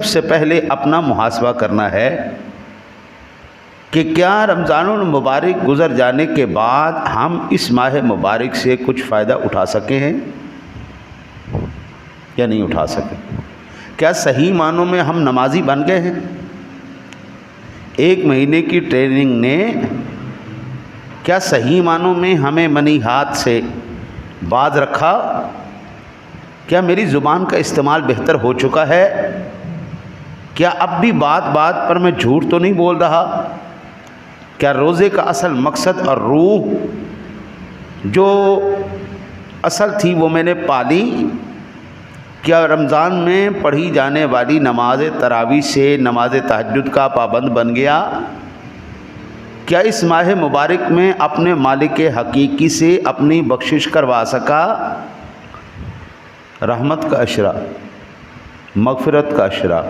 سب سے پہلے اپنا محاسبہ کرنا ہے کہ کیا رمضان المبارک گزر جانے کے بعد ہم اس ماہ مبارک سے کچھ فائدہ اٹھا سکے ہیں یا نہیں اٹھا سکے؟ کیا صحیح معنوں میں ہم نمازی بن گئے ہیں؟ ایک مہینے کی ٹریننگ نے کیا صحیح معنوں میں ہمیں منی ہاتھ سے باز رکھا؟ کیا میری زبان کا استعمال بہتر ہو چکا ہے؟ کیا اب بھی بات بات پر میں جھوٹ تو نہیں بول رہا؟ کیا روزے کا اصل مقصد اور روح جو اصل تھی وہ میں نے پالی؟ کیا رمضان میں پڑھی جانے والی نماز تراویح سے نماز تہجد کا پابند بن گیا؟ کیا اس ماہ مبارک میں اپنے مالک حقیقی سے اپنی بخشش کروا سکا؟ رحمت کا اشرا، مغفرت کا اشرا،